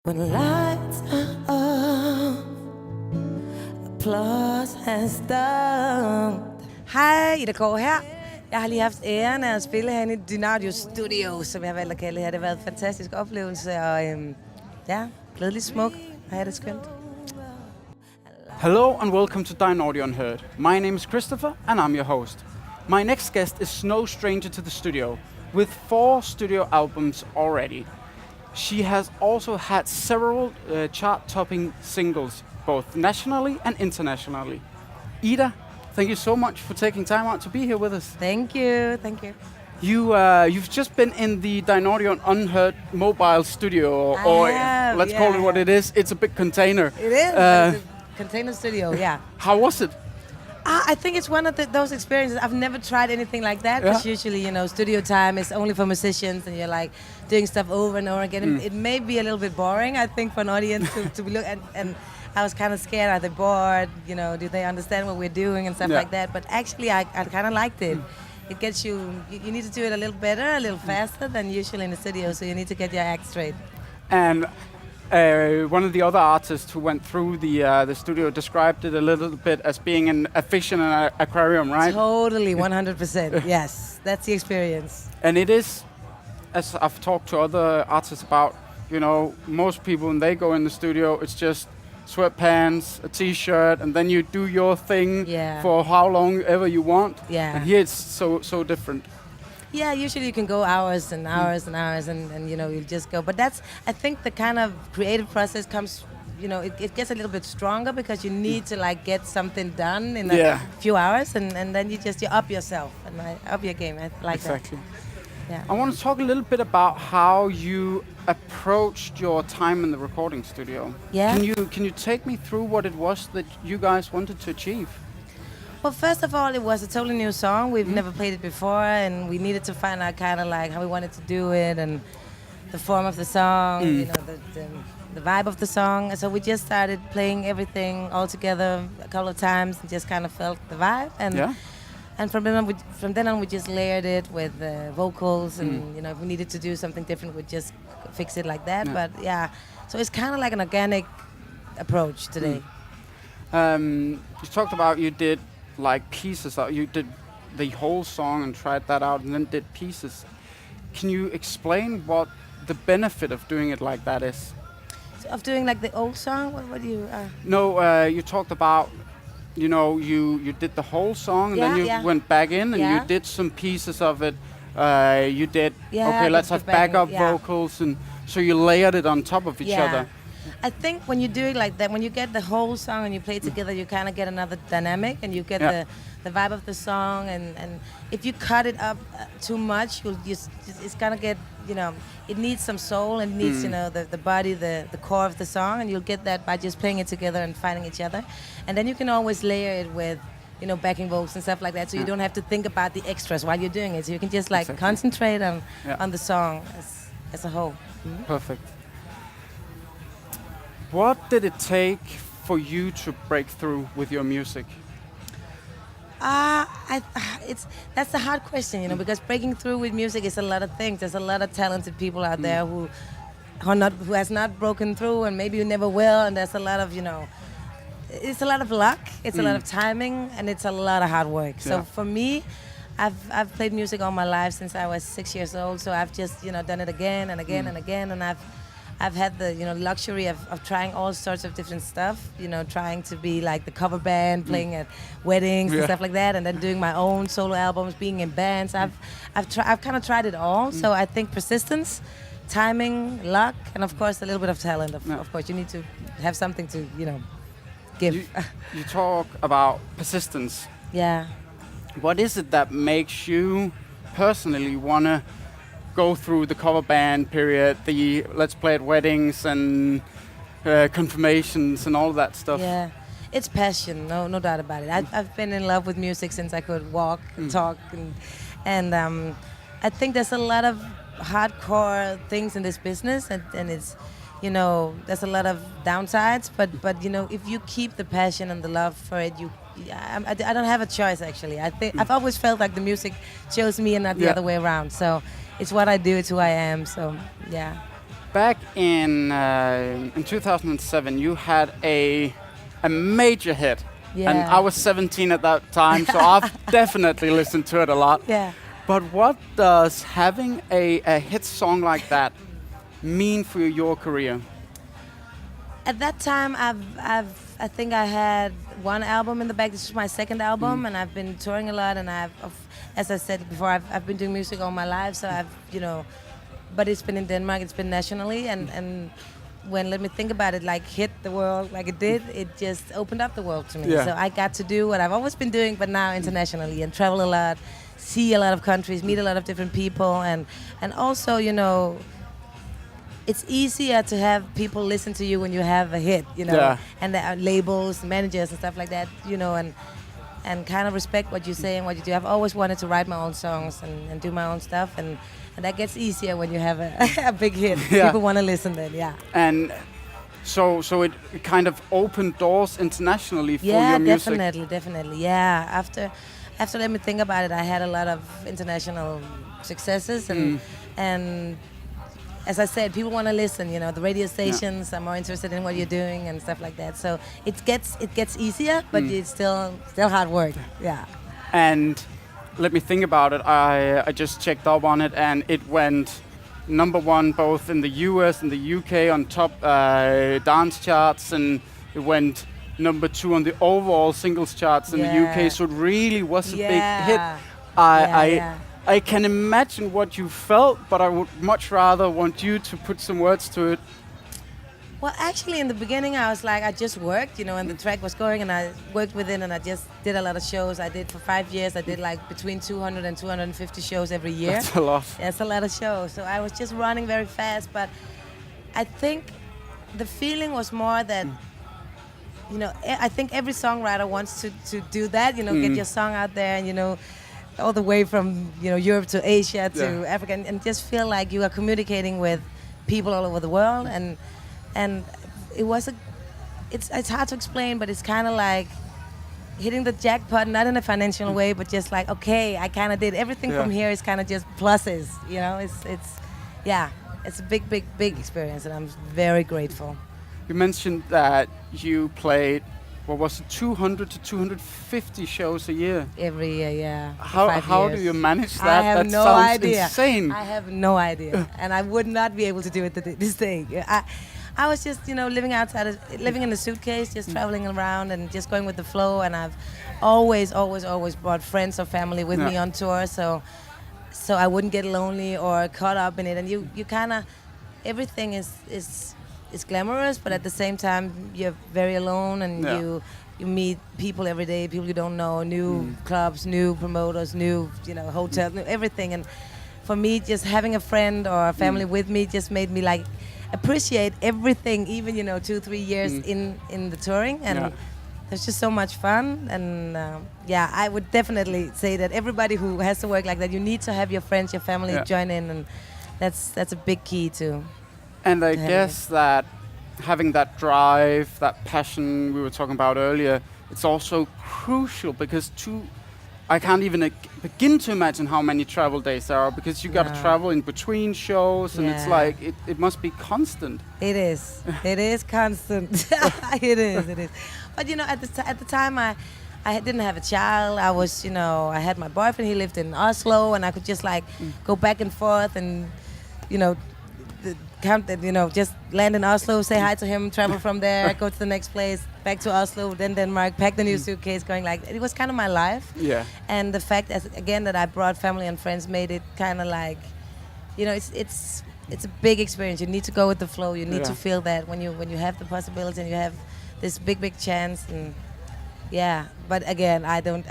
When the lights are off, applause has stopped. Hej, Ida Cour her. Jeg har lige haft æren af at spille herinde i Dynaudio Studio, som jeg har valgt at kalde det her. Det har været en fantastisk oplevelse, og ja, glædelig smuk og have det skønt. Hello and welcome to Dynaudio Unheard. My name is Christopher and I'm your host. My next guest is no stranger to the studio, with 4 studio albums already. She has also had several chart-topping singles, both nationally and internationally. Ida, thank you so much for taking time out to be here with us. Thank you, thank you. You've just been in the Dynaudio Unheard mobile studio, let's call it what it is. It's a big container. It is. It's a container studio, yeah. How was it? I think it's one of those experiences. I've never tried anything like that, because usually, studio time is only for musicians, and you're like doing stuff over and over again. It may be a little bit boring, I think, for an audience to be look at, and I was kind of scared. Are they bored? Do they understand what we're doing and stuff like that? But actually, I kind of liked it. It gets you need to do it a little better, a little faster than usually in the studio, so you need to get your act straight. And one of the other artists who went through the studio described it a little bit as being a fish in an aquarium, right? Totally, 100%. Yes, that's the experience. And it is, as I've talked to other artists about, most people when they go in the studio, it's just sweatpants, a t-shirt, and then you do your thing for how long ever you want. Yeah. And here it's so different. Yeah, usually you can go hours and hours and hours, and you just go. But I think the kind of creative process comes, it gets a little bit stronger, because you need to get something done in a few hours, and then you up yourself and up your game. I like exactly. that. Yeah. I want to talk a little bit about how you approached your time in the recording studio. Yeah. Can you take me through what it was that you guys wanted to achieve? Well, first of all, it was a totally new song. We've never played it before, and we needed to find out kind of how we wanted to do it, and the form of the song, the vibe of the song. And so we just started playing everything all together a couple of times, and just kind of felt the vibe. And from then on, we just layered it with vocals, and if we needed to do something different, we'd just fix it like that. But so it's kind of like an organic approach today. You talked about you did pieces. You did the whole song and tried that out, and then did pieces. Can you explain what the benefit of doing it like that is? So of doing the old song? What do you? No, you talked about. You did the whole song, and then you went back in and you did some pieces of it. You did let's have backup vocals, and so you layered it on top of each other. I think when you do it like that, when you get the whole song and you play it together, you kind of get another dynamic, and you get the vibe of the song. And if you cut it up too much, it's gonna get it needs some soul, and it needs the body, the core of the song, and you'll get that by just playing it together and finding each other. And then you can always layer it with backing vocals and stuff like that, so you don't have to think about the extras while you're doing it. So you can just concentrate on the song as a whole. Mm-hmm. Perfect. What did it take for you to break through with your music? That's a hard question, because breaking through with music is a lot of things. There's a lot of talented people out there who has not broken through, and maybe you never will. And there's a lot of it's a lot of luck, it's a lot of timing, and it's a lot of hard work. So for me, I've played music all my life since I was 6 years old. So I've just done it again and again and again, and I've had the luxury of trying all sorts of different stuff, trying to be the cover band, playing at weddings and stuff like that, and then doing my own solo albums, being in bands. I've kind of tried it all. So I think persistence, timing, luck, and of course a little bit of talent. Of course, you need to have something to give. You talk about persistence. Yeah. What is it that makes you personally wanna go through the cover band period, the let's play at weddings and confirmations and all that stuff? Yeah, it's passion, no doubt about it. I've been in love with music since I could walk and talk, and I think there's a lot of hardcore things in this business, and it's there's a lot of downsides, but if you keep the passion and the love for it, I don't have a choice actually. I think I've always felt like the music chose me and not the other way around. So it's what I do, it's who I am. So yeah. back in 2007, you had a major hit, and I was 17 at that time, so I've definitely listened to it a lot. Yeah. But what does having a hit song like that mean for your career? At that time, I think I had one album in the back. This was my second album, and I've been touring a lot. And as I said before, I've been doing music all my life. So but it's been in Denmark. It's been nationally, and when let me think about it, like hit the world like it did, it just opened up the world to me. Yeah. So I got to do what I've always been doing, but now internationally, and travel a lot, see a lot of countries, meet a lot of different people, and also it's easier to have people listen to you when you have a hit, and there are labels, managers, and stuff like that, and kind of respect what you say and what you do. I've always wanted to write my own songs and do my own stuff, and that gets easier when you have a big hit. Yeah. People want to listen then, yeah. And so it kind of opened doors internationally for your music. Yeah, definitely. Yeah, after let me think about it, I had a lot of international successes, and as I said, people want to listen. The radio stations are more interested in what you're doing and stuff like that. So it gets easier, but it's still hard work. Yeah. And let me think about it. I just checked up on it, and it went #1 both in the US and the UK on top dance charts, and it went #2 on the overall singles charts in the UK. So it really was a big hit. I can imagine what you felt, but I would much rather want you to put some words to it. Well, actually, in the beginning, I was like, I just worked, and the track was going, and I worked with it, and I just did a lot of shows. I did for 5 years. I did like between 200 and 250 shows every year. That's a lot. That's a lot of shows. So I was just running very fast, but I think the feeling was more that, I think every songwriter wants to do that, get your song out there, and, all the way from Europe to Asia to Africa, and just feel like you are communicating with people all over the world, and it was it's hard to explain, but it's kind of like hitting the jackpot, not in a financial way, but just like, okay, I kind of did everything from here is kind of just pluses, it's a big experience, and I'm very grateful. You mentioned that you played, what was it, 200 to 250 shows a year? Every year, yeah. How do you manage that? I have that no sounds idea. Insane. I have no idea, and I would not be able to do it this day. I was just, living in a suitcase, just traveling around and just going with the flow. And I've always brought friends or family with me on tour, so I wouldn't get lonely or caught up in it. And you kind of, everything is glamorous, but at the same time you're very alone, and you meet people every day, people you don't know, new clubs, new promoters, new hotels, new everything. And for me, just having a friend or a family with me just made me like appreciate everything, even 2-3 years in the touring, and there's just so much fun. And I would definitely say that everybody who has to work like that, you need to have your friends, your family join in, and that's a big key too. And I guess that having that drive, that passion we were talking about earlier, it's also crucial, because I can't even begin to imagine how many travel days there are, because you got to travel in between shows, and it's like it must be constant. It is. It is constant. It is. But at the time I didn't have a child. I was, I had my boyfriend. He lived in Oslo, and I could just like go back and forth, and just land in Oslo, say hi to him, travel from there, go to the next place, back to Oslo, then Denmark, pack the new suitcase, going like, it was kind of my life. Yeah. And the fact that I brought family and friends made it kind of like, it's a big experience. You need to go with the flow. You need to feel that when you have the possibility and you have this big chance. And but again, I don't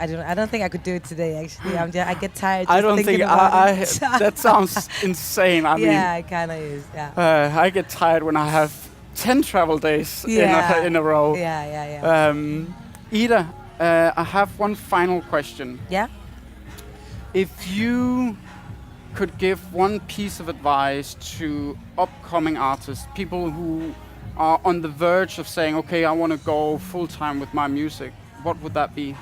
think I could do it today. Actually, I get tired. I don't think that sounds insane. I mean, it kind of is. Yeah. I get tired when I have 10 travel days in a row. Ida, I have one final question. Yeah. If you could give one piece of advice to upcoming artists, people who are on the verge of saying, okay, I want to go full time with my music, what would that be?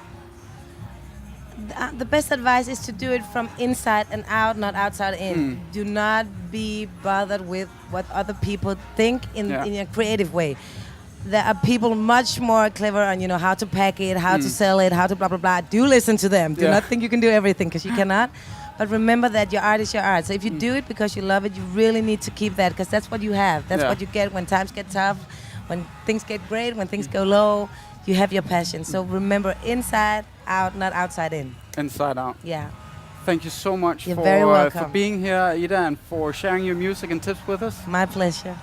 The best advice is to do it from inside and out, not outside in. Do not be bothered with what other people think in a creative way. There are people much more clever on, how to pack it, how to sell it, how to blah, blah, blah. Do listen to them. Do not think you can do everything, because you cannot. But remember that your art is your art. So if you do it because you love it, you really need to keep that, because that's what you have. That's what you get when times get tough, when things get great, when things go low. You have your passion. So remember, inside out, not outside in. Inside out. Yeah. Thank you so much for being here, Ida, and for sharing your music and tips with us. My pleasure.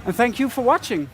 And thank you for watching.